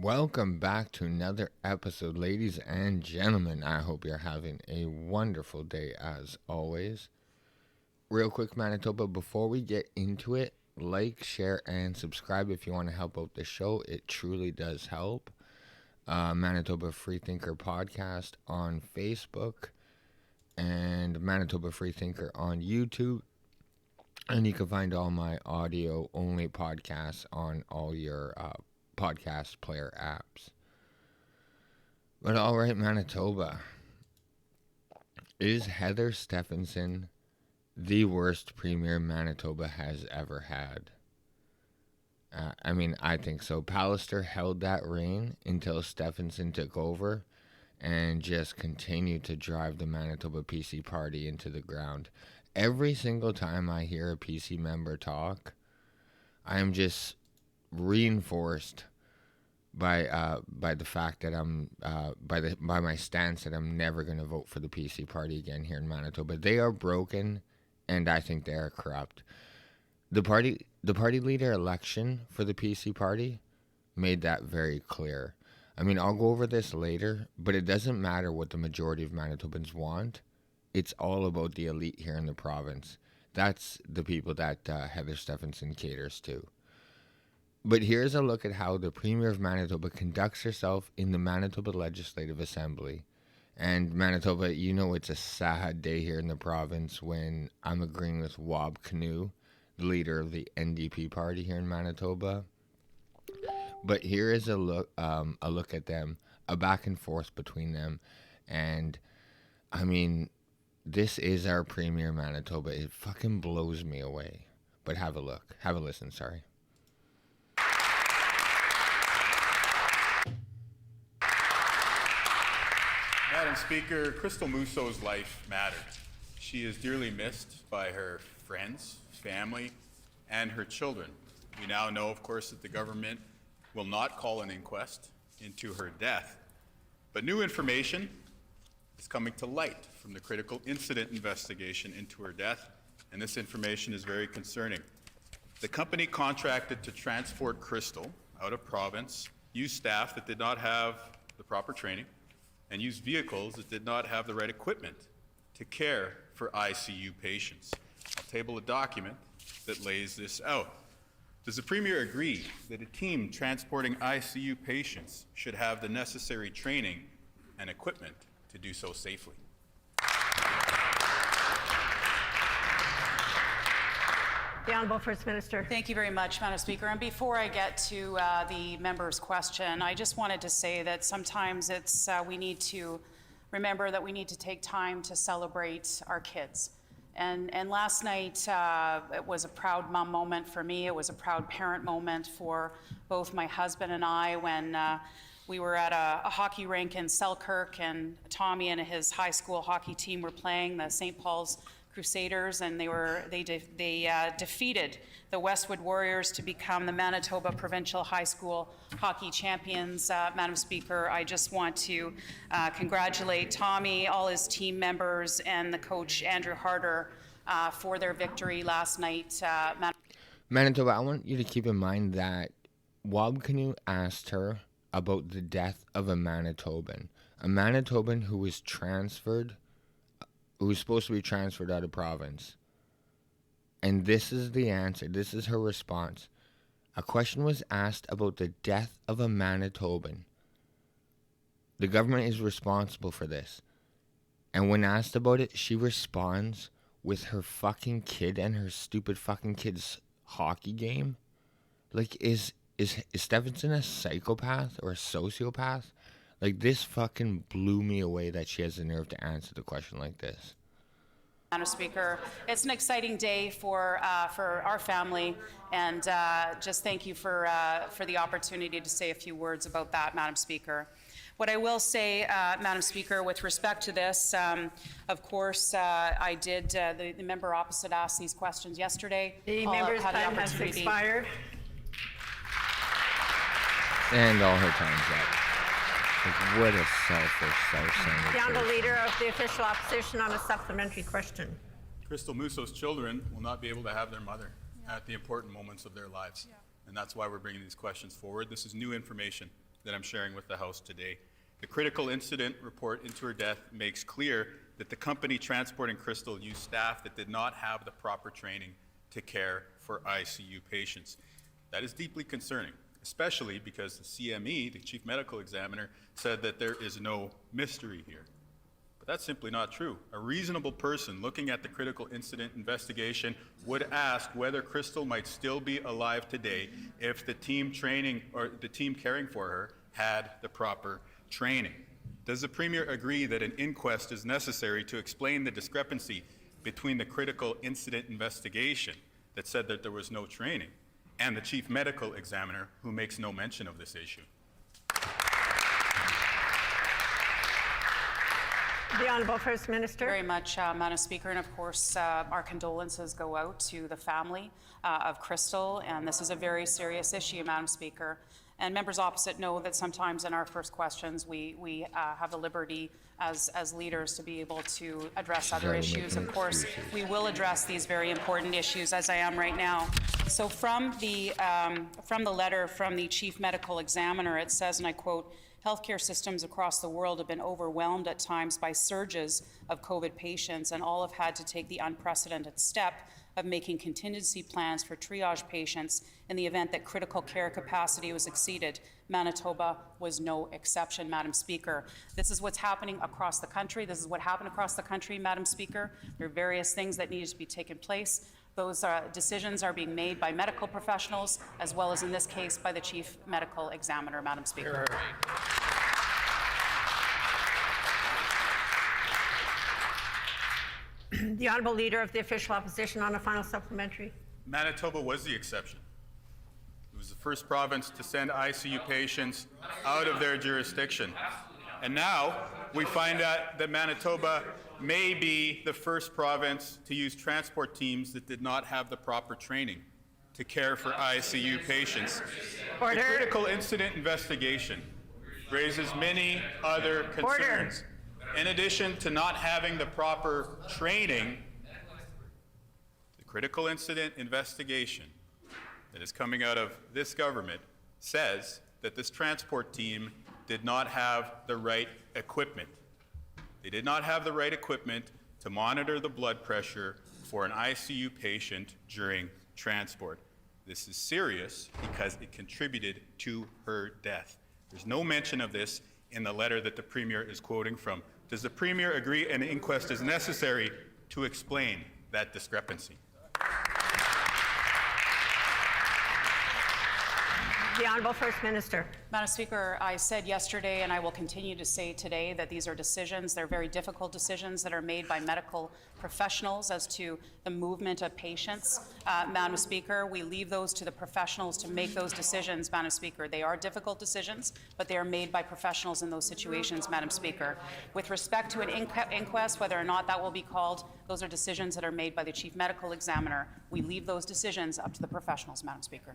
Welcome back to another episode, ladies and gentlemen. I hope you're having a wonderful day as always. Real quick, Manitoba, before we get into it, like, share, and subscribe if you want to help out the show. It truly does help. Manitoba Freethinker Podcast on Facebook and Manitoba Freethinker on YouTube. And you can find all my audio-only podcasts on all your podcast player apps. But all right, Manitoba. Is Heather Stephanson the worst premier Manitoba has ever had? I think so. Pallister held that reign until Stephanson took over and just continued to drive the Manitoba PC party into the ground. Every single time I hear a PC member talk, I am just reinforced by the fact that by my stance that I'm never going to vote for the PC party again here in Manitoba. They are broken, and I think they are corrupt. The party leader election for the PC party made that very clear. I'll go over this later, but it doesn't matter what the majority of Manitobans want. It's all about the elite here in the province. That's the people that Heather Stefanson caters to. But here's a look at how the Premier of Manitoba conducts herself in the Manitoba Legislative Assembly. And Manitoba, it's a sad day here in the province when I'm agreeing with Kenew, the leader of the NDP party here in Manitoba. But here is a look at them, a back and forth between them. And, this is our Premier Manitoba. It fucking blows me away. But have a look. Have a listen, sorry. Madam Speaker, Crystal Mousseau's life mattered. She is dearly missed by her friends, family, and her children. We now know, of course, that the government will not call an inquest into her death. But new information is coming to light from the critical incident investigation into her death, and this information is very concerning. The company contracted to transport Crystal out of province used staff that did not have the proper training and used vehicles that did not have the right equipment to care for ICU patients. I'll table a document that lays this out. Does the Premier agree that a team transporting ICU patients should have the necessary training and equipment to do so safely? The Honourable First Minister. Thank you very much, Madam Speaker. And before I get to the member's question, I just wanted to say that sometimes we need to remember that we need to take time to celebrate our kids. And last night, it was a proud mom moment for me. It was a proud parent moment for both my husband and I when we were at a hockey rink in Selkirk, and Tommy and his high school hockey team were playing the St. Paul's Crusaders, and they defeated the Westwood Warriors to become the Manitoba Provincial High School Hockey Champions. Madam Speaker, I just want to congratulate Tommy, all his team members, and the coach Andrew Harder for their victory last night. Manitoba, I want you to keep in mind that Kenew asked her about the death of a Manitoban who was transferred, who was supposed to be transferred out of province. And this is the answer. This is her response. A question was asked about the death of a Manitoban. The government is responsible for this. And when asked about it, she responds with her fucking kid and her stupid fucking kid's hockey game. Like, is Stephanson a psychopath or a sociopath? Like, this fucking blew me away that she has the nerve to answer the question like this. Madam Speaker, it's an exciting day for our family, and just thank you for the opportunity to say a few words about that, Madam Speaker. What I will say, Madam Speaker, with respect to this, of course, I did, the member opposite asked these questions yesterday. The member's time has expired. And all her time's up. Like, what a selfish, self-centered The Honourable person. Leader of the Official Opposition on a supplementary question. Crystal Mousseau's children will not be able to have their mother at the important moments of their lives. And that's why we're bringing these questions forward. This is new information. that I'm sharing with the House today. The critical incident report into her death makes clear that the company transporting Crystal used staff that did not have the proper training to care for ICU patients. That is deeply concerning, especially because the CME, the Chief Medical Examiner, said that there is no mystery here. But that's simply not true. A reasonable person looking at the critical incident investigation would ask whether Crystal might still be alive today if the team training or the team caring for her had the proper training. Does the Premier agree that an inquest is necessary to explain the discrepancy between the critical incident investigation that said that there was no training and the Chief Medical Examiner who makes no mention of this issue? The Honourable First Minister. Very much, Madam Speaker, and of course our condolences go out to the family of Crystal, and this is a very serious issue, Madam Speaker. And members opposite know that sometimes in our first questions we have the liberty as leaders to be able to address other issues. Of course, we will address these very important issues as I am right now. So from the letter from the Chief Medical Examiner, it says, and I quote, "Healthcare systems across the world have been overwhelmed at times by surges of COVID patients, and all have had to take the unprecedented step of making contingency plans for triage patients in the event that critical care capacity was exceeded. Manitoba was no exception, Madam Speaker." This is what's happening across the country. This is what happened across the country, Madam Speaker. There are various things that need to be taken place. Those decisions are being made by medical professionals, as well as in this case by the Chief Medical Examiner, Madam Speaker. The Honourable Leader of the Official Opposition on a final supplementary. Manitoba was the exception. It was the first province to send ICU patients out of their jurisdiction. And now we find out that Manitoba may be the first province to use transport teams that did not have the proper training to care for ICU patients. Order. The critical incident investigation raises many other concerns. In addition to not having the proper training, the critical incident investigation that is coming out of this government says that this transport team did not have the right equipment. They did not have the right equipment to monitor the blood pressure for an ICU patient during transport. This is serious because it contributed to her death. There's no mention of this in the letter that the Premier is quoting from. Does the Premier agree an inquest is necessary to explain that discrepancy? The Honourable First Minister. Madam Speaker, I said yesterday, and I will continue to say today, that these are decisions, they're very difficult decisions that are made by medical professionals as to the movement of patients. Madam Speaker, we leave those to the professionals to make those decisions, Madam Speaker. They are difficult decisions, but they are made by professionals in those situations, Madam Speaker. With respect to an inquest, whether or not that will be called, those are decisions that are made by the Chief Medical Examiner. We leave those decisions up to the professionals, Madam Speaker.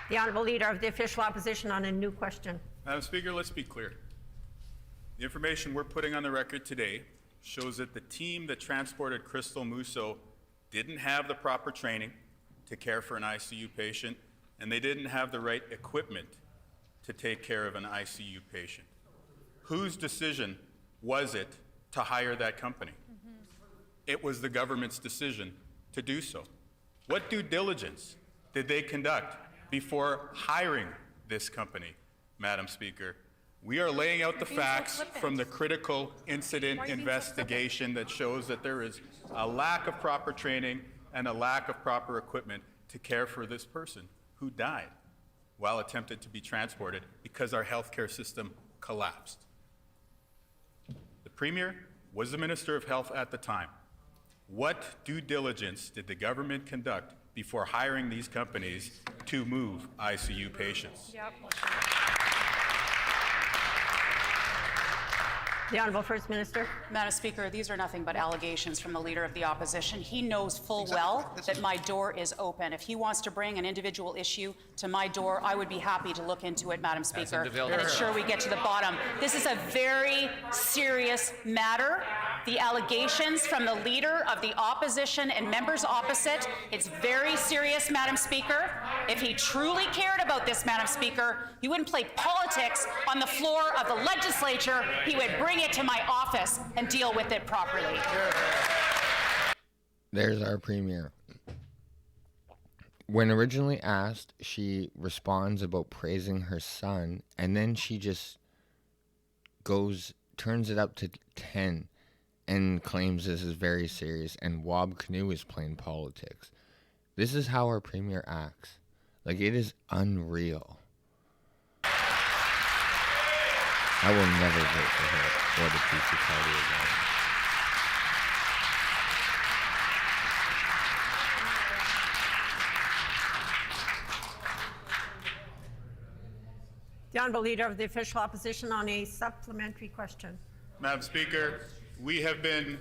The Honourable Leader of the Official Opposition on a new question. Madam Speaker, let's be clear. The information we're putting on the record today shows that the team that transported Crystal Musso didn't have the proper training to care for an ICU patient, and they didn't have the right equipment to take care of an ICU patient. Whose decision was it to hire that company? It was the government's decision to do so. What due diligence did they conduct before hiring this company, Madam Speaker? We are laying out the facts from the critical incident investigation that shows that there is a lack of proper training and a lack of proper equipment to care for this person who died while attempted to be transported because our healthcare system collapsed. The Premier was the Minister of Health at the time. What due diligence did the government conduct before hiring these companies to move ICU patients? The Honourable First Minister. Madam Speaker, these are nothing but allegations from the Leader of the Opposition. He knows full well that my door is open. If he wants to bring an individual issue to my door, I would be happy to look into it, Madam Speaker, and ensure we get to the bottom. This is a very serious matter. the allegations from the Leader of the Opposition and members opposite. It's very serious, Madam Speaker. If he truly cared about this, Madam Speaker, he wouldn't play politics on the floor of the legislature. He would bring it to my office and deal with it properly. There's our premier. When originally asked, she responds about praising her son, and then she just turns it up to 10 and claims this is very serious and Wob Kinew is playing politics. This is how our premier acts. Like, it is unreal. I will never vote for her or the PC party again. The Honourable Leader of the Official Opposition on a supplementary question. Madam Speaker, we have been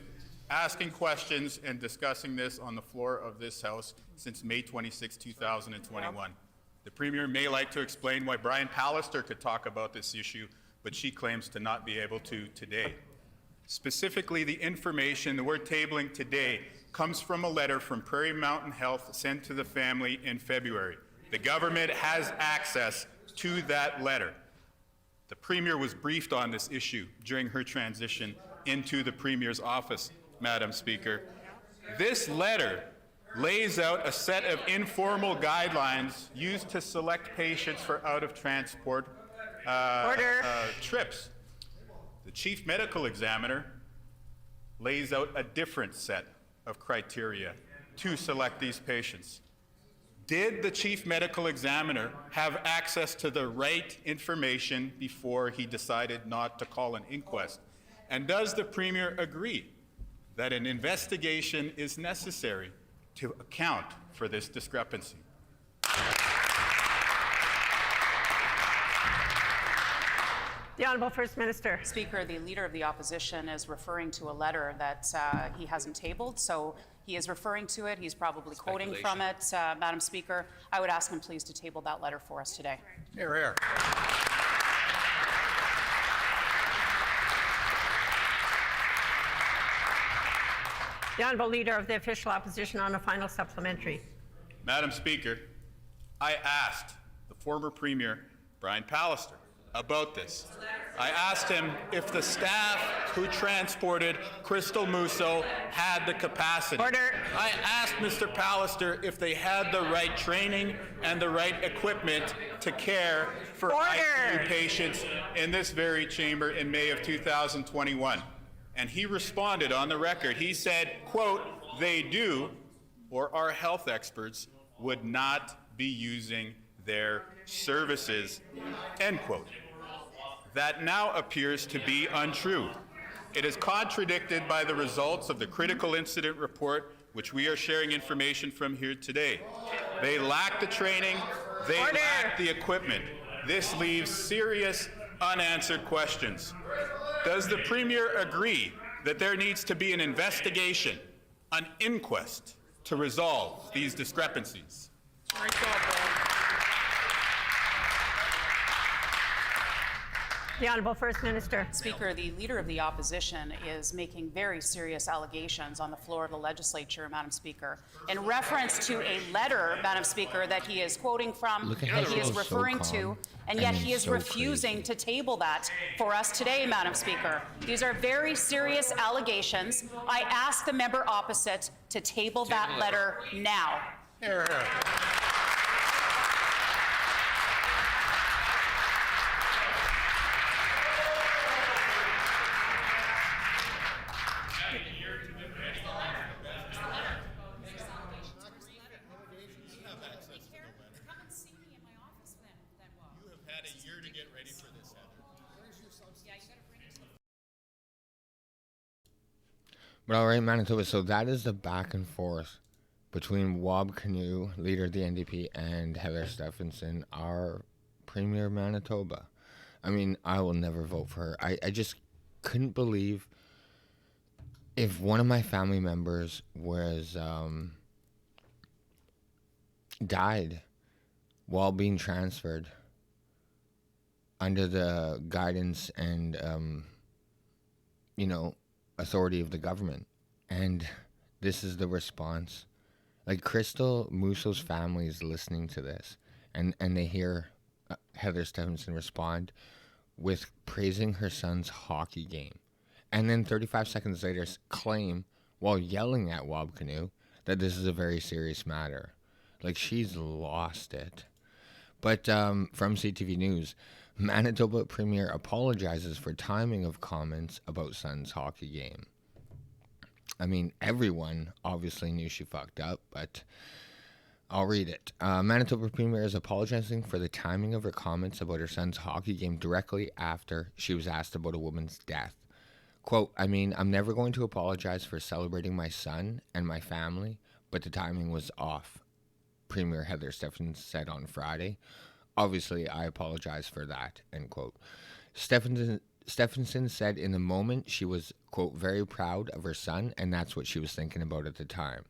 asking questions and discussing this on the floor of this House since May 26, 2021. The Premier may like to explain why Brian Pallister could talk about this issue, but she claims to not be able to today. Specifically, the information, the word tabling today, comes from a letter from Prairie Mountain Health sent to the family in February. The government has access to that letter. The Premier was briefed on this issue during her transition into the Premier's office, Madam Speaker. This letter lays out a set of informal guidelines used to select patients for out-of-transport trips. The Chief Medical Examiner lays out a different set of criteria to select these patients. Did the Chief Medical Examiner have access to the right information before he decided not to call an inquest? And does the Premier agree that an investigation is necessary to account for this discrepancy? The Honourable First Minister. Speaker, the Leader of the Opposition is referring to a letter that he hasn't tabled, so he is referring to it. He's probably quoting from it. Madam Speaker, I would ask him please to table that letter for us today. Hear, hear. The Honourable Leader of the Official Opposition on a final supplementary. Madam Speaker, I asked the former Premier, Brian Pallister, about this. I asked him if the staff who transported Crystal Musso had the capacity. Order. I asked Mr. Pallister if they had the right training and the right equipment to care for ICU patients in this very chamber in May of 2021. And he responded on the record. He said, quote, "They do, or our health experts would not be using their services," end quote. That now appears to be untrue. It is contradicted by the results of the critical incident report, which we are sharing information from here today. They lack the training, they lack the equipment. This leaves serious unanswered questions. Does the Premier agree that there needs to be an investigation, an inquest, to resolve these discrepancies? The Honourable First Minister. Speaker, the Leader of the Opposition is making very serious allegations on the floor of the legislature, Madam Speaker, in reference to a letter, Madam Speaker, that he is quoting from, that he is referring to, and yet he is refusing to table that for us today, Madam Speaker. These are very serious allegations. I ask the member opposite to table that letter now. Hear, hear. But all right, Manitoba, so that is the back and forth between Wob Kinew, leader of the NDP, and Heather Stephanson, our Premier of Manitoba. I mean, I will never vote for her. I just couldn't believe if one of my family members was died while being transferred under the guidance and authority of the government. And this is the response. Like, Crystal Musso's family is listening to this, and they hear Heather Stephanson respond with praising her son's hockey game. And then 35 seconds later claim, while yelling at Wab Kinew, that this is a very serious matter. Like, she's lost it. But from CTV News, Manitoba Premier apologizes for timing of comments about son's hockey game. I mean, everyone obviously knew she fucked up, but I'll read it. Manitoba Premier is apologizing for the timing of her comments about her son's hockey game directly after she was asked about a woman's death. Quote, I mean, I'm never going to apologize for celebrating my son and my family, but the timing was off, Premier Heather Stephanson said on Friday. Obviously, I apologize for that, end quote. Stephanson said in the moment she was, quote, very proud of her son, and that's what she was thinking about at the time.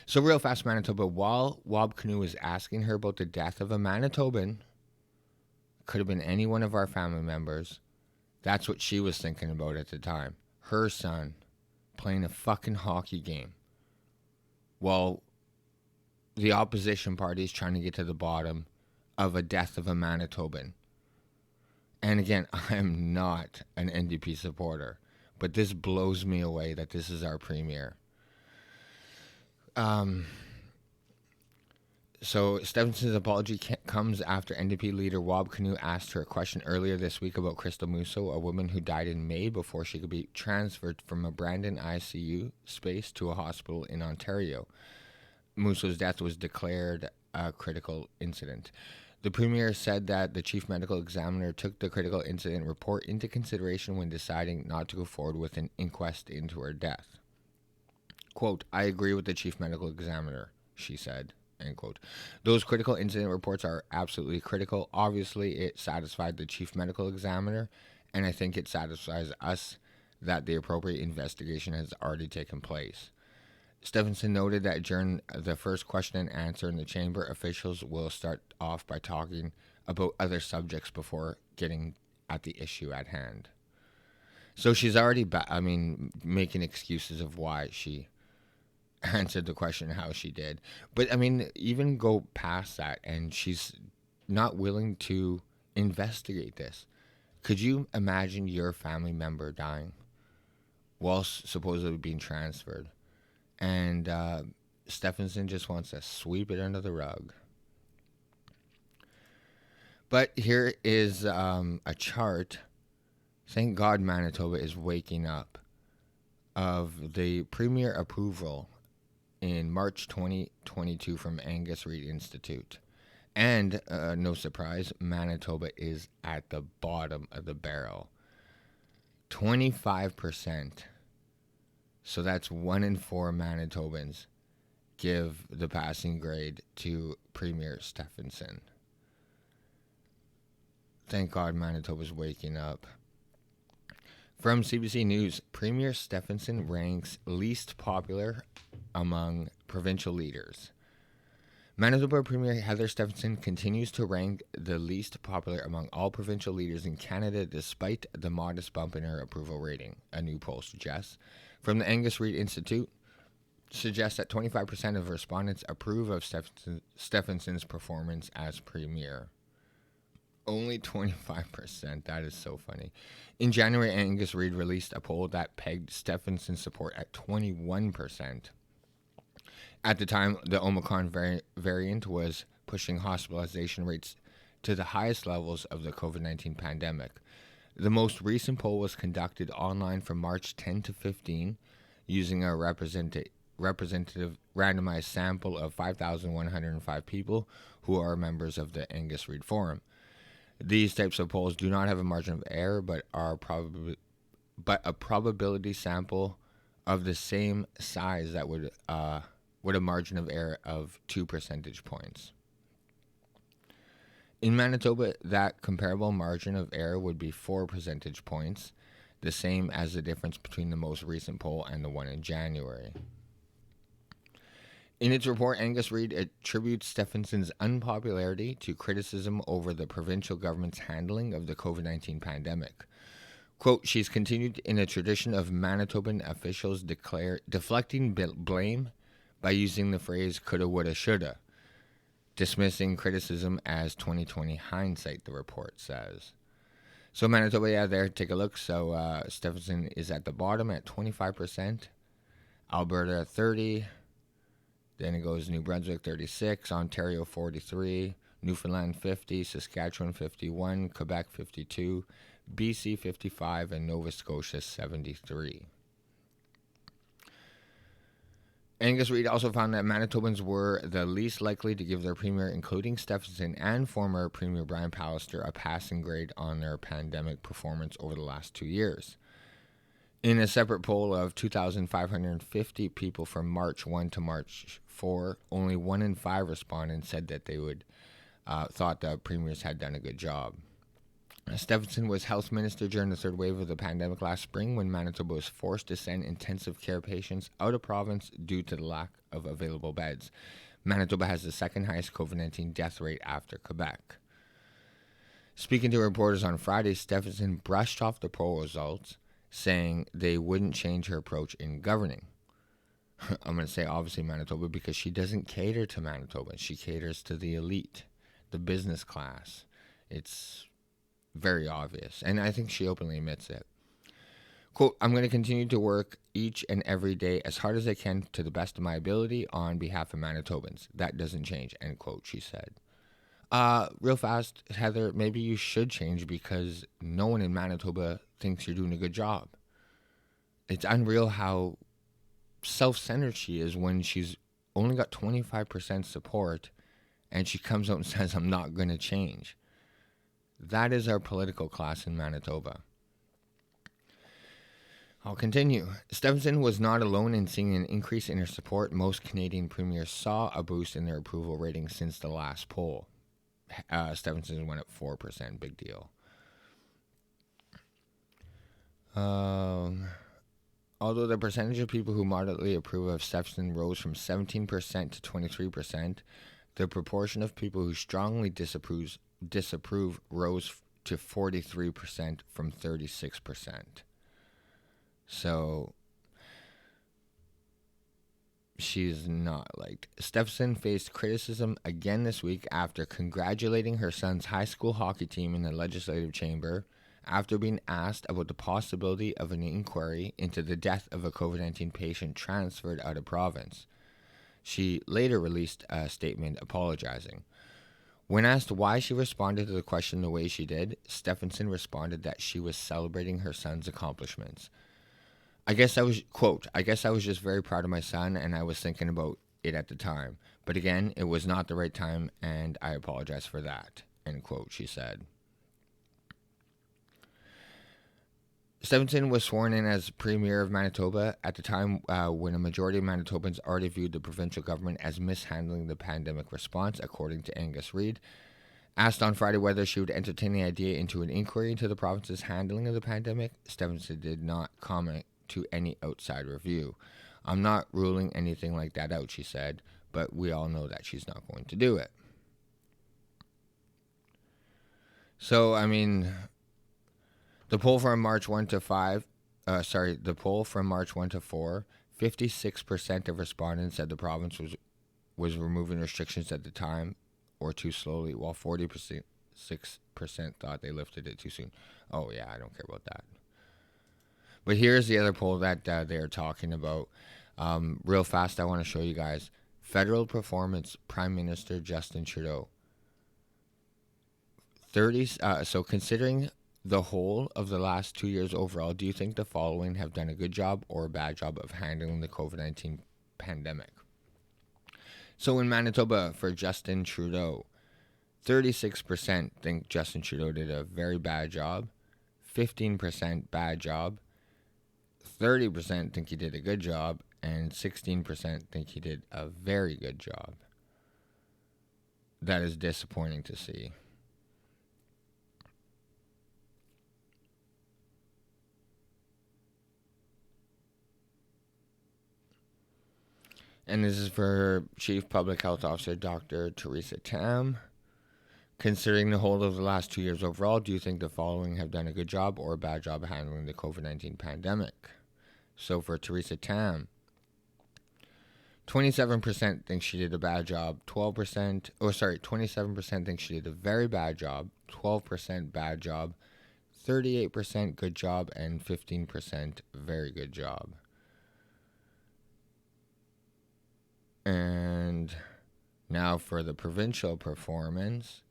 So real fast, Manitoba, while Wab Kinew was asking her about the death of a Manitoban, could have been any one of our family members, that's what she was thinking about at the time. Her son playing a fucking hockey game while the opposition party is trying to get to the bottom of a death of a Manitoban. And again, I'm not an NDP supporter, but this blows me away that this is our premier. So Stefanson's apology comes after NDP leader Wab Kinew asked her a question earlier this week about Crystal Musso, a woman who died in May before she could be transferred from a Brandon ICU space to a hospital in Ontario. Musso's death was declared a critical incident. The Premier said that the Chief Medical Examiner took the critical incident report into consideration when deciding not to go forward with an inquest into her death. Quote, I agree with the Chief Medical Examiner, she said, end quote. Those critical incident reports are absolutely critical. Obviously, it satisfied the Chief Medical Examiner, and I think it satisfies us that the appropriate investigation has already taken place. Stephanson noted that during the first question and answer in the chamber, officials will start off by talking about other subjects before getting at the issue at hand. So she's already, making excuses of why she answered the question how she did. But, even go past that, and she's not willing to investigate this. Could you imagine your family member dying while supposedly being transferred? And Stephanson just wants to sweep it under the rug. But here is a chart. Thank God Manitoba is waking up of the Premier approval in March 2022 from Angus Reid Institute. And no surprise, Manitoba is at the bottom of the barrel. 25%. So that's 1 in 4 Manitobans give the passing grade to Premier Stephanson. Thank God Manitoba's waking up. From CBC News, Premier Stephanson ranks least popular among provincial leaders. Manitoba Premier Heather Stephanson continues to rank the least popular among all provincial leaders in Canada despite the modest bump in her approval rating, a new poll suggests. From the Angus Reid Institute, suggests that 25% of respondents approve of Stephanson's performance as premier. Only 25%. That is so funny. In January, Angus Reid released a poll that pegged Stephanson's support at 21%. At the time, the Omicron variant was pushing hospitalization rates to the highest levels of the COVID-19 pandemic. The most recent poll was conducted online from March 10 to 15 using a representative randomized sample of 5,105 people who are members of the Angus Reid Forum. These types of polls do not have a margin of error, but are a probability sample of the same size that would a margin of error of 2 percentage points. In Manitoba, that comparable margin of error would be 4 percentage points, the same as the difference between the most recent poll and the one in January. In its report, Angus Reid attributes Stephanson's unpopularity to criticism over the provincial government's handling of the COVID-19 pandemic. Quote, she's continued in a tradition of Manitoban officials deflecting blame by using the phrase coulda, woulda, shoulda, dismissing criticism as 2020 hindsight, the report says. So Manitoba, yeah, there, take a look. So Stephanson is at the bottom at 25%, Alberta at 30%, then it goes New Brunswick 36%, Ontario 43%, Newfoundland 50%, Saskatchewan 51%, Quebec 52%, BC 55%, and Nova Scotia 73%. Angus Reid also found that Manitobans were the least likely to give their premier, including Stephanson and former Premier Brian Pallister, a passing grade on their pandemic performance over the last 2 years. In a separate poll of 2,550 people from March 1 to March 4, only 1 in 5 respondents said that they would thought the premiers had done a good job. Stephanson was health minister during the third wave of the pandemic last spring when Manitoba was forced to send intensive care patients out of province due to the lack of available beds. Manitoba has the second highest COVID-19 death rate after Quebec. Speaking to reporters on Friday, Stephanson brushed off the poll results, saying they wouldn't change her approach in governing. I'm going to say obviously Manitoba because she doesn't cater to Manitoba. She caters to the elite, the business class. It's very obvious, and I think she openly admits it. Quote, I'm going to continue to work each and every day as hard as I can to the best of my ability on behalf of Manitobans. That doesn't change, end quote, she said. Real fast, Heather, maybe you should change because no one in Manitoba thinks you're doing a good job. It's unreal how self-centered she is when she's only got 25% support and she comes out and says, I'm not going to change. That is our political class in Manitoba. I'll continue. Stephanson was not alone in seeing an increase in her support. Most Canadian premiers saw a boost in their approval rating since the last poll. Stephanson went up 4%, big deal. Although the percentage of people who moderately approve of Stephanson rose from 17% to 23%, the proportion of people who strongly disapprove rose to 43% from 36%. So she's not liked. Stephanson faced criticism again this week after congratulating her son's high school hockey team in the legislative chamber after being asked about the possibility of an inquiry into the death of a COVID-19 patient transferred out of province. She later released a statement apologizing. When asked why she responded to the question the way she did, Stephanson responded that she was celebrating her son's accomplishments. I guess I was just very proud of my son, and I was thinking about it at the time. But again, it was not the right time, and I apologize for that, end quote, she said. Stephanson was sworn in as Premier of Manitoba at the time when a majority of Manitobans already viewed the provincial government as mishandling the pandemic response, according to Angus Reid. Asked on Friday whether she would entertain the idea into an inquiry into the province's handling of the pandemic, Stephanson did not comment to any outside review. I'm not ruling anything like that out, she said, but we all know that she's not going to do it. So, I mean, the poll from March 1 to 4, 56% of respondents said the province was removing restrictions at the time or too slowly, while 6% thought they lifted it too soon. Oh yeah, I don't care about that. But here's the other poll that they're talking about. Real fast, I want to show you guys. Federal performance, Prime Minister Justin Trudeau. So considering the whole of the last 2 years overall, do you think the following have done a good job or a bad job of handling the COVID-19 pandemic? So in Manitoba, for Justin Trudeau, 36% think Justin Trudeau did a very bad job, 15% bad job, 30% think he did a good job, and 16% think he did a very good job. That is disappointing to see. And this is for Chief Public Health Officer Dr. Theresa Tam. Considering the whole of the last 2 years overall, do you think the following have done a good job or a bad job handling the COVID-19 pandemic? So for Theresa Tam, 27% think she did a bad job, 27% think she did a very bad job, 12% bad job, 38% good job, and 15% very good job. And now for the provincial performance.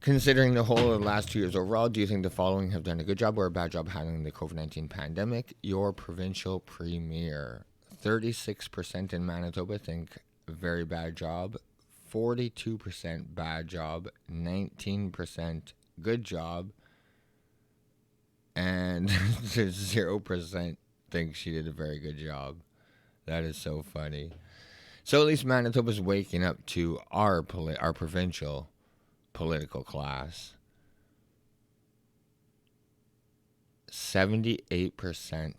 Considering the whole of the last 2 years overall, do you think the following have done a good job or a bad job handling the COVID-19 pandemic? Your provincial premier. 36% in Manitoba think very bad job, 42% bad job, 19% good job, and 0% think she did a very good job. That is so funny. So at least Manitoba's waking up to our provincial political class. 78%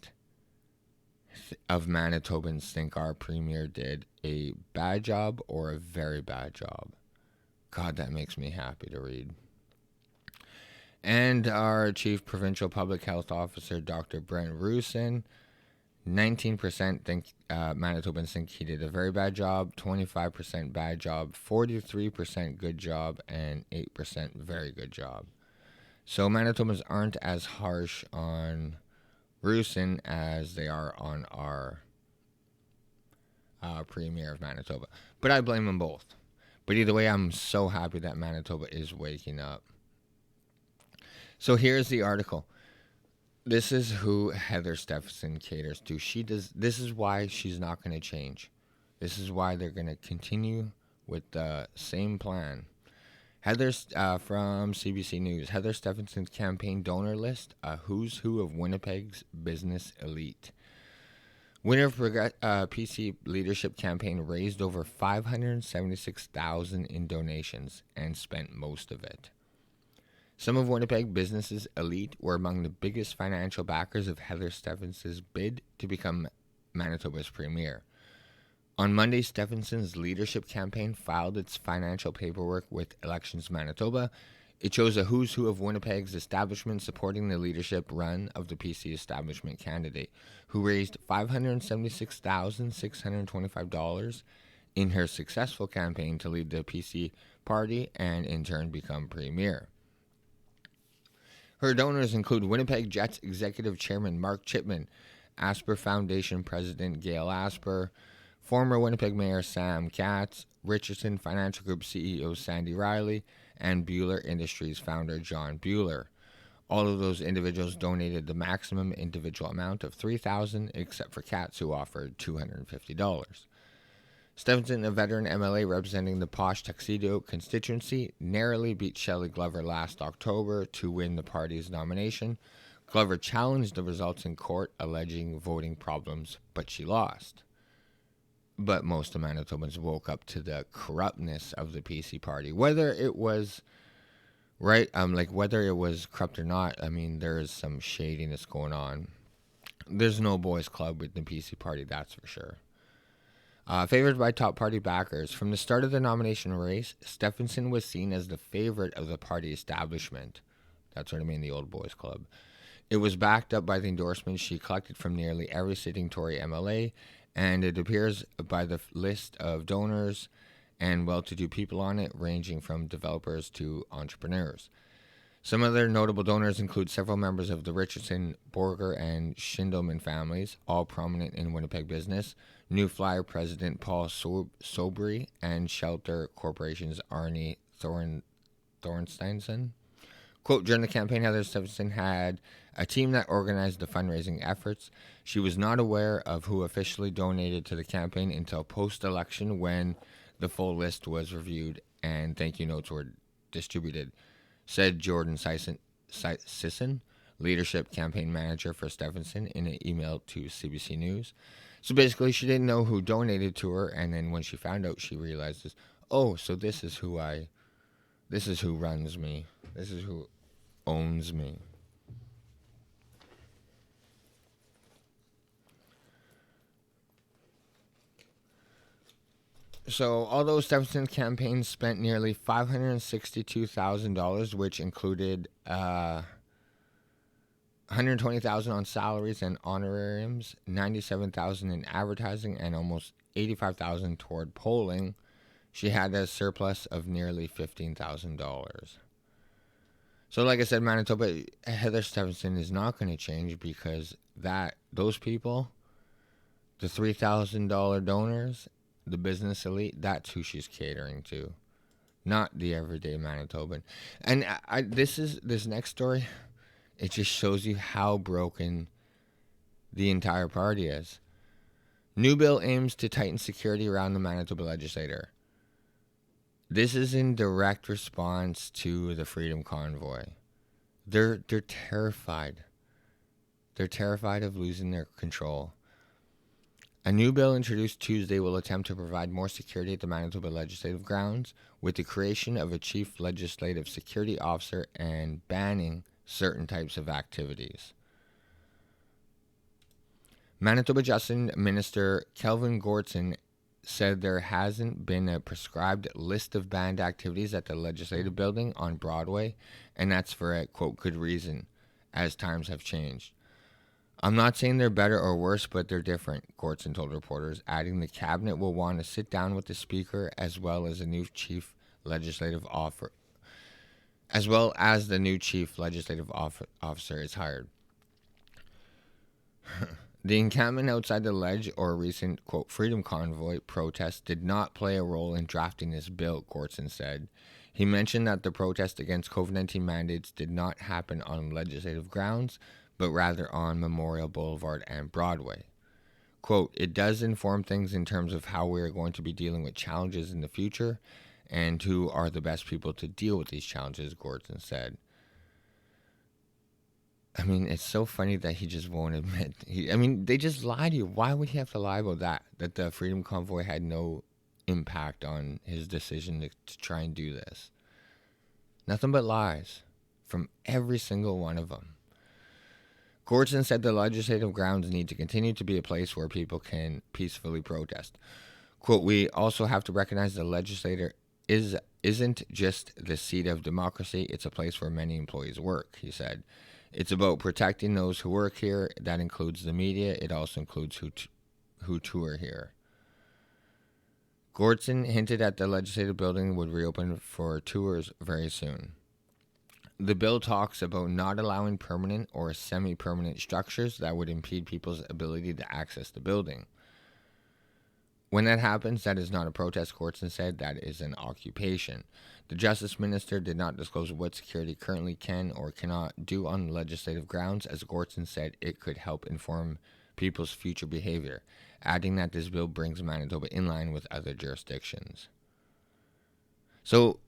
of Manitobans think our premier did a bad job or a very bad job. God, that makes me happy to read. And our Chief Provincial Public Health Officer, Dr. Brent Rusin, 19% think Manitobans think he did a very bad job, 25% bad job, 43% good job, and 8% very good job. So Manitobans aren't as harsh on Rusin as they are on our Premier of Manitoba. But I blame them both. But either way, I'm so happy that Manitoba is waking up. So here's the article. This is who Heather Stephanson caters to. This is why she's not going to change. This is why they're going to continue with the same plan. Heather's from CBC News. Heather Stefanson's campaign donor list, a who's who of Winnipeg's business elite. Winner of PC Leadership Campaign raised over $576,000 in donations and spent most of it. Some of Winnipeg businesses elite were among the biggest financial backers of Heather Stefanson's bid to become Manitoba's premier. On Monday, Stephanson's leadership campaign filed its financial paperwork with Elections Manitoba. It shows a who's who of Winnipeg's establishment supporting the leadership run of the PC establishment candidate, who raised $576,625 in her successful campaign to lead the PC party and in turn become premier. Her donors include Winnipeg Jets Executive Chairman Mark Chipman, Asper Foundation President Gail Asper, former Winnipeg Mayor Sam Katz, Richardson Financial Group CEO Sandy Riley, and Buehler Industries founder John Buehler. All of those individuals donated the maximum individual amount of $3,000, except for Katz, who offered $250. Stephanson, a veteran MLA representing the Posh Tuxedo constituency, narrowly beat Shelley Glover last October to win the party's nomination. Glover challenged the results in court, alleging voting problems, but she lost. But most of Manitobans woke up to the corruptness of the PC party. Whether it was whether it was corrupt or not, I mean, there is some shadiness going on. There's no boys club with the PC party, that's for sure. Favored by top party backers. From the start of the nomination race, Stephanson was seen as the favorite of the party establishment. That's what I mean, the old boys club. It was backed up by the endorsements she collected from nearly every sitting Tory MLA, and it appears by the list of donors and well-to-do people on it, ranging from developers to entrepreneurs. Some other notable donors include several members of the Richardson, Borger, and Schindelman families, all prominent in Winnipeg business, New Flyer President Paul Sobry, and Shelter Corporation's Arnie Thornsteinson. Quote, during the campaign, Heather Stephanson had a team that organized the fundraising efforts. She was not aware of who officially donated to the campaign until post-election, when the full list was reviewed and thank you notes were distributed, said Jordan Sisson, leadership campaign manager for Stephanson, in an email to CBC News. So basically, she didn't know who donated to her, and then when she found out, she realizes, oh, so this is who runs me. This is who owns me. So, although Stefanson's campaign spent nearly $562,000, which included $120,000 on salaries and honorariums, $97,000 in advertising, and almost $85,000 toward polling, she had a surplus of nearly $15,000. So, like I said, Manitoba, Heather Stephanson is not going to change because those people, the $3,000 donors, the business elite, that's who she's catering to, not the everyday Manitoban. And this next story, it just shows you how broken the entire party is. New bill aims to tighten security around the Manitoba legislature. This is in direct response to the Freedom Convoy. They're terrified. They're terrified of losing their control. A new bill introduced Tuesday will attempt to provide more security at the Manitoba legislative grounds with the creation of a chief legislative security officer and banning certain types of activities. Manitoba Justice Minister Kelvin Gortson said there hasn't been a prescribed list of banned activities at the legislative building on Broadway, and that's for a, quote, good reason, as times have changed. I'm not saying they're better or worse, but they're different, Gortson told reporters, adding the cabinet will want to sit down with the speaker as well as the new chief legislative officer is hired. The encampment outside the ledge or a recent, quote, Freedom Convoy protest did not play a role in drafting this bill, Gortson said. He mentioned that the protest against COVID-19 mandates did not happen on legislative grounds, but rather on Memorial Boulevard and Broadway. Quote, it does inform things in terms of how we are going to be dealing with challenges in the future and who are the best people to deal with these challenges, Gortson said. I mean, it's so funny that he just won't admit. They just lied to you. Why would he have to lie about that? That the Freedom Convoy had no impact on his decision to try and do this. Nothing but lies from every single one of them. Gortson said the legislative grounds need to continue to be a place where people can peacefully protest. Quote, we also have to recognize the legislature isn't just the seat of democracy, it's a place where many employees work, he said. It's about protecting those who work here. That includes the media. It also includes who tour here. Gortson hinted that the legislative building would reopen for tours very soon. The bill talks about not allowing permanent or semi-permanent structures that would impede people's ability to access the building. When that happens, that is not a protest, Gortson said. That is an occupation. The Justice Minister did not disclose what security currently can or cannot do on legislative grounds. As Gortson said, it could help inform people's future behavior, adding that this bill brings Manitoba in line with other jurisdictions. So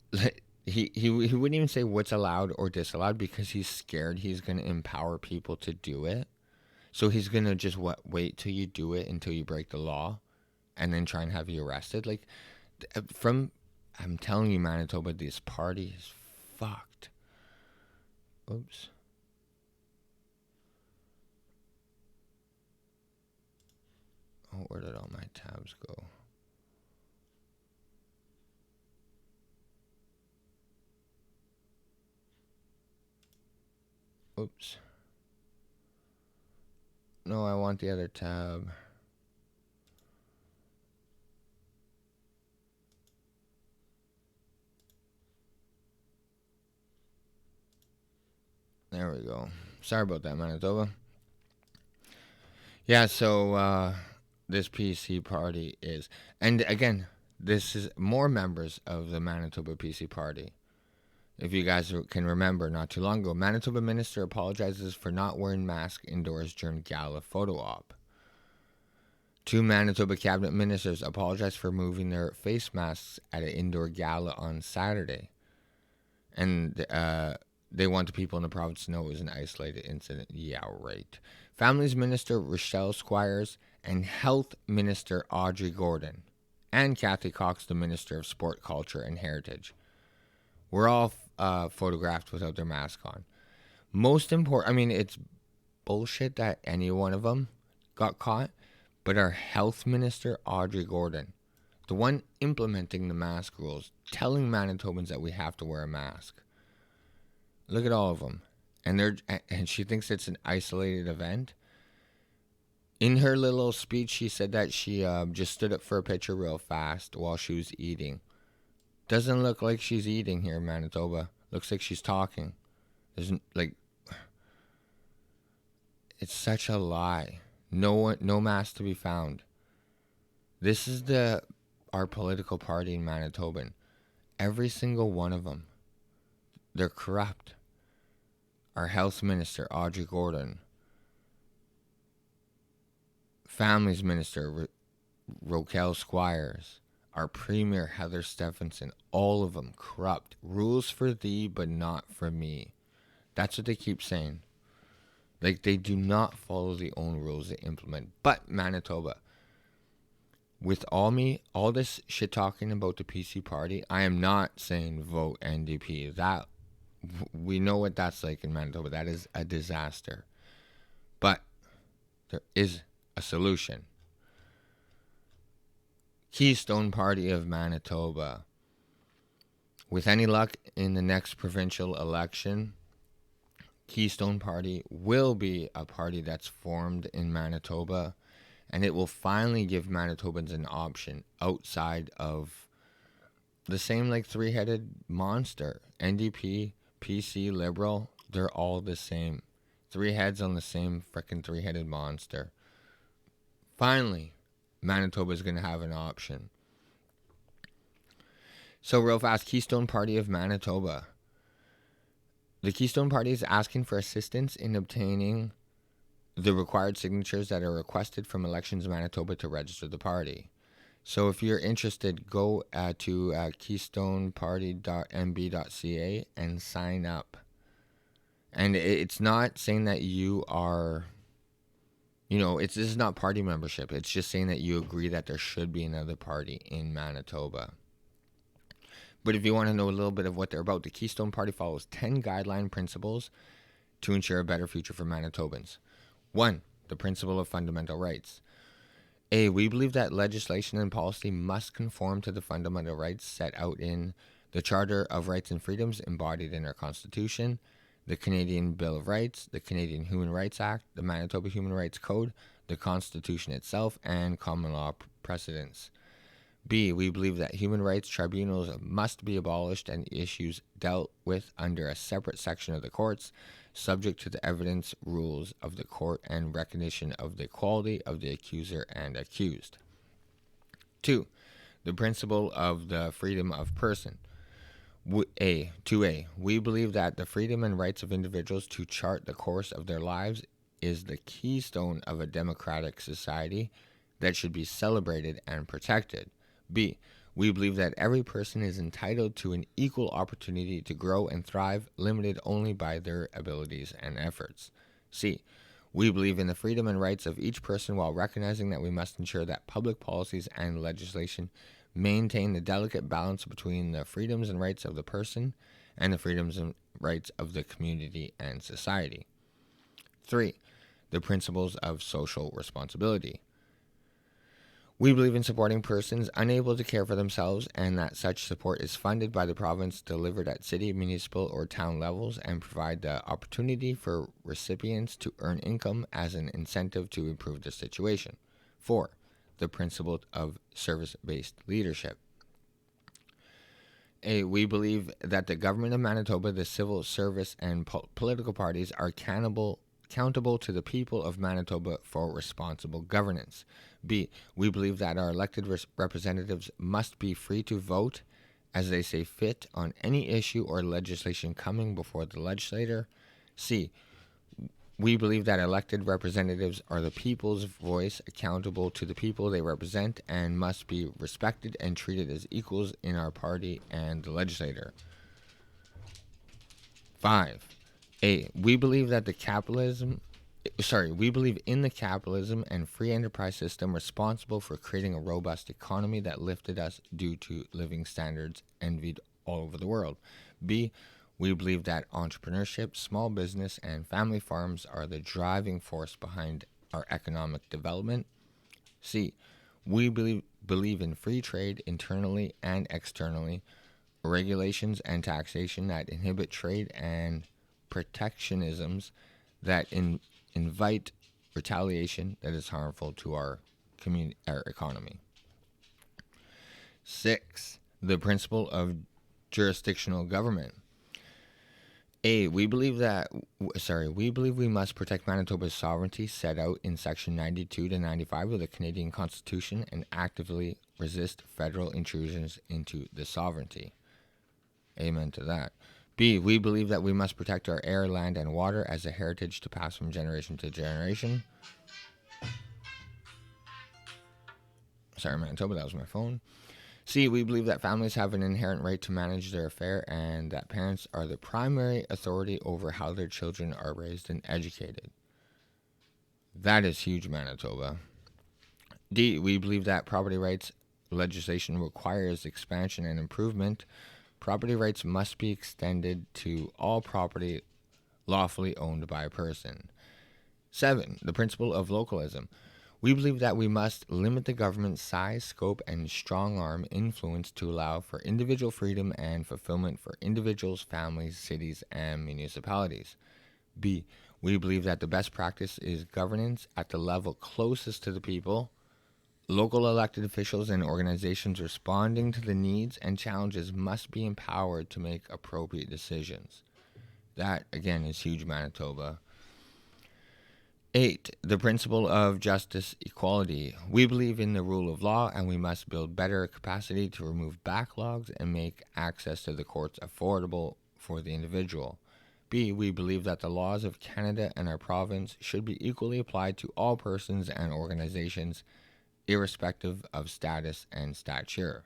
he wouldn't even say what's allowed or disallowed because he's scared he's going to empower people to do it. So he's going to just wait till you do it until you break the law and then try and have you arrested. I'm telling you, Manitoba, this party is fucked. Oops. Oh, where did all my tabs go? Oops. No, I want the other tab. There we go. Sorry about that, Manitoba. Yeah, so this PC party is... And again, this is more members of the Manitoba PC party. If you guys can remember, not too long ago, Manitoba minister apologizes for not wearing masks indoors during gala photo op. 2 Manitoba cabinet ministers apologized for moving their face masks at an indoor gala on Saturday. And they want the people in the province to know it was an isolated incident. Yeah, right. Families Minister Rochelle Squires and Health Minister Audrey Gordon and Kathy Cox, the Minister of Sport, Culture and Heritage, were all photographed without their mask on. Most important, it's bullshit that any one of them got caught, but our Health Minister Audrey Gordon the one implementing the mask rules, telling Manitobans that we have to wear a mask. Look at all of them. And she thinks it's an isolated event. In her little speech, she said that she just stood up for a picture real fast while she was eating. Doesn't look like she's eating here in Manitoba. Looks like she's talking. It's such a lie. No mask to be found. This is our political party in Manitoba. Every single one of them. They're corrupt. Our health minister, Audrey Gordon. Families minister, Roquel Squires. Our premier, Heather Stephanson. All of them corrupt. Rules for thee, but not for me. That's what they keep saying. Like, they do not follow the own rules they implement. But Manitoba, with all this shit talking about the PC party, I am not saying vote NDP. That, we know what that's like in Manitoba. That is a disaster. But there is a solution. Keystone Party of Manitoba. With any luck in the next provincial election, Keystone Party will be a party that's formed in Manitoba, and it will finally give Manitobans an option outside of the same like three-headed monster. NDP, PC, Liberal, they're all the same. Three heads on the same frickin' three-headed monster. Finally, Manitoba is going to have an option. So real fast, Keystone Party of Manitoba. The Keystone Party is asking for assistance in obtaining the required signatures that are requested from Elections Manitoba to register the party. So if you're interested, go to keystoneparty.mb.ca and sign up. And it's not saying that you are, this is not party membership. It's just saying that you agree that there should be another party in Manitoba. But if you want to know a little bit of what they're about, the Keystone Party follows 10 guideline principles to ensure a better future for Manitobans. 1. The principle of fundamental rights. A. We believe that legislation and policy must conform to the fundamental rights set out in the Charter of Rights and Freedoms embodied in our Constitution, the Canadian Bill of Rights, the Canadian Human Rights Act, the Manitoba Human Rights Code, the Constitution itself, and common law precedents. B. We believe that human rights tribunals must be abolished and issues dealt with under a separate section of the courts, subject to the evidence rules of the court and recognition of the equality of the accuser and accused. 2. The principle of the freedom of person. 2A. We believe that the freedom and rights of individuals to chart the course of their lives is the keystone of a democratic society that should be celebrated and protected. B. We believe that every person is entitled to an equal opportunity to grow and thrive, limited only by their abilities and efforts. C. We believe in the freedom and rights of each person while recognizing that we must ensure that public policies and legislation maintain the delicate balance between the freedoms and rights of the person and the freedoms and rights of the community and society. 3. The principles of social responsibility. We believe in supporting persons unable to care for themselves and that such support is funded by the province, delivered at city, municipal, or town levels, and provide the opportunity for recipients to earn income as an incentive to improve their situation. 4. The principle of service-based leadership. We believe that the government of Manitoba, the civil service, and political parties are accountable to the people of Manitoba for responsible governance. B. We believe that our elected representatives must be free to vote as they see fit on any issue or legislation coming before the legislature. C. We believe that elected representatives are the people's voice, accountable to the people they represent, and must be respected and treated as equals in our party and the legislature. 5. We believe in the capitalism and free enterprise system responsible for creating a robust economy that lifted us due to living standards envied all over the world. B. We believe that entrepreneurship, small business, and family farms are the driving force behind our economic development. C. We believe in free trade internally and externally, regulations and taxation that inhibit trade, and protectionisms that invite retaliation that is harmful to our economy. 6. The principle of jurisdictional government. We believe we must protect Manitoba's sovereignty set out in Section 92 to 95 of the Canadian Constitution and actively resist federal intrusions into the sovereignty. Amen to that. B. We believe that we must protect our air, land, and water as a heritage to pass from generation to generation. Sorry, Manitoba, that was my phone. C. We believe that families have an inherent right to manage their affair and that parents are the primary authority over how their children are raised and educated. That is huge, Manitoba. D. We believe that property rights legislation requires expansion and improvement. Property rights must be extended to all property lawfully owned by a person. 7. The principle of localism. We believe that we must limit the government's size, scope, and strong-arm influence to allow for individual freedom and fulfillment for individuals, families, cities, and municipalities. B. We believe that the best practice is governance at the level closest to the people. Local elected officials and organizations responding to the needs and challenges must be empowered to make appropriate decisions. That, again, is huge, Manitoba. 8. The principle of justice equality. We believe in the rule of law, and we must build better capacity to remove backlogs and make access to the courts affordable for the individual. B. We believe that the laws of Canada and our province should be equally applied to all persons and organizations, irrespective of status and stature.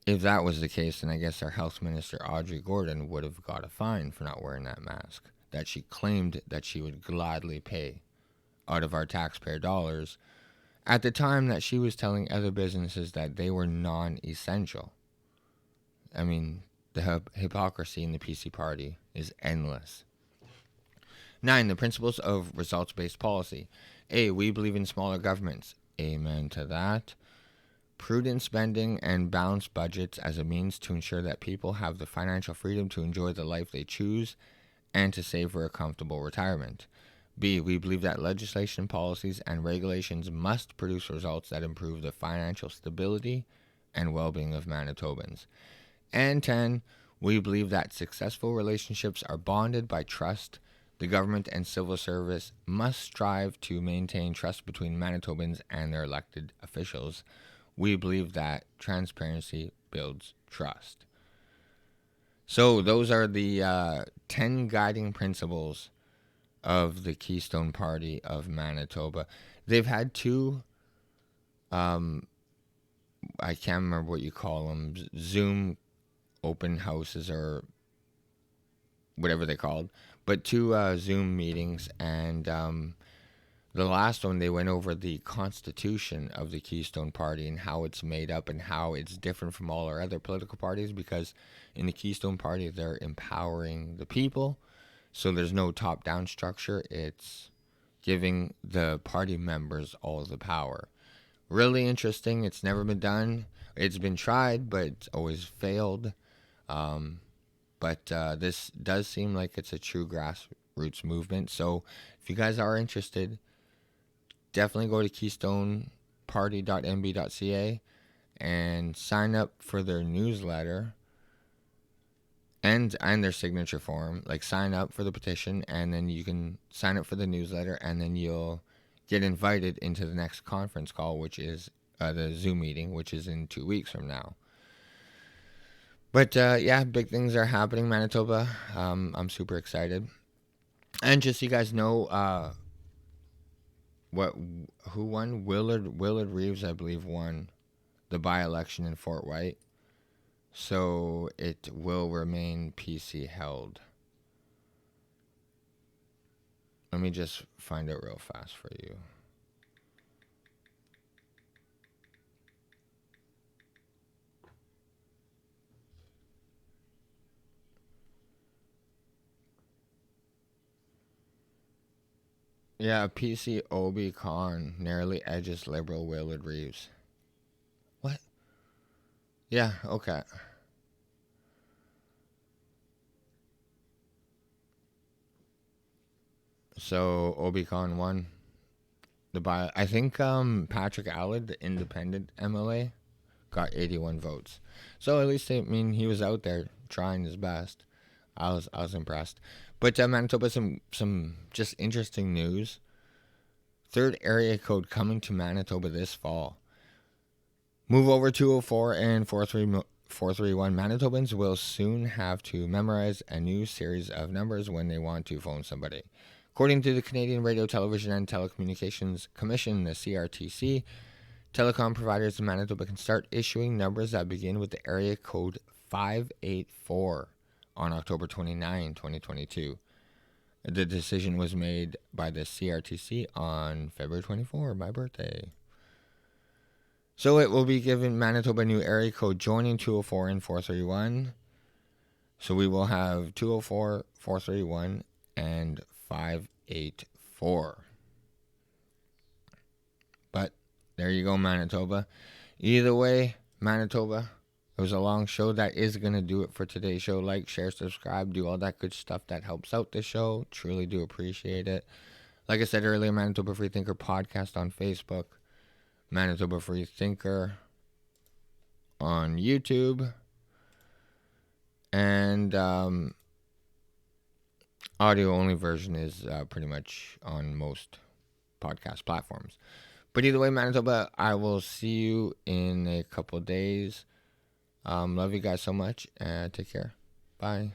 If that was the case, then I guess our health minister, Audrey Gordon, would have got a fine for not wearing that mask that she claimed that she would gladly pay out of our taxpayer dollars at the time that she was telling other businesses that they were non-essential. I mean, the hypocrisy in the PC party is endless. 9. The principles of results-based policy. A. We believe in smaller governments. Amen to that. Prudent spending and balanced budgets as a means to ensure that people have the financial freedom to enjoy the life they choose and to save for a comfortable retirement. B. We believe that legislation, policies, and regulations must produce results that improve the financial stability and well-being of Manitobans. And 10. We believe that successful relationships are bonded by trust. The government and civil service must strive to maintain trust between Manitobans and their elected officials. We believe that transparency builds trust. So those are the 10 guiding principles of the Keystone Party of Manitoba. They've had two, I can't remember what you call them, Zoom open houses or whatever they're called, but two Zoom meetings, and the last one they went over the constitution of the Keystone Party and how it's made up and how it's different from all our other political parties, because in the Keystone Party they're empowering the people, so there's no top-down structure. It's giving the party members all the power. Really interesting. It's never been done. It's been tried, but it's always failed. But this does seem like it's a true grassroots movement. So if you guys are interested, definitely go to keystoneparty.nb.ca and sign up for their newsletter and their signature form. Like, sign up for the petition, and then you can sign up for the newsletter, and then you'll get invited into the next conference call, which is the Zoom meeting, which is in 2 weeks from now. But yeah, big things are happening, Manitoba. I'm super excited. And just so you guys know, who won? Willard Reeves, I believe, won the by-election in Fort White. So it will remain PC held. Let me just find out real fast for you. Yeah, PC Obi Khan narrowly edges Liberal Willard Reeves. What? Yeah, okay. So Obi Khan won I think Patrick Allard, the independent MLA, got 81 votes. So at least he was out there trying his best. I was impressed. But Manitoba, some just interesting news. Third area code coming to Manitoba this fall. Move over 204 and 431. Manitobans will soon have to memorize a new series of numbers when they want to phone somebody. According to the Canadian Radio, Television and Telecommunications Commission, the CRTC, telecom providers in Manitoba can start issuing numbers that begin with the area code 584 on October 29, 2022. The decision was made by the CRTC on February 24, my birthday. So it will be giving Manitoba a new area code joining 204 and 431. So we will have 204, 431, and 584. But there you go, Manitoba. Either way, Manitoba, it was a long show. That is going to do it for today's show. Like, share, subscribe, do all that good stuff that helps out the show. Truly do appreciate it. Like I said earlier, Manitoba Freethinker Podcast on Facebook. Manitoba Freethinker on YouTube. And audio-only version is pretty much on most podcast platforms. But either way, Manitoba, I will see you in a couple days. Love you guys so much, and take care. Bye.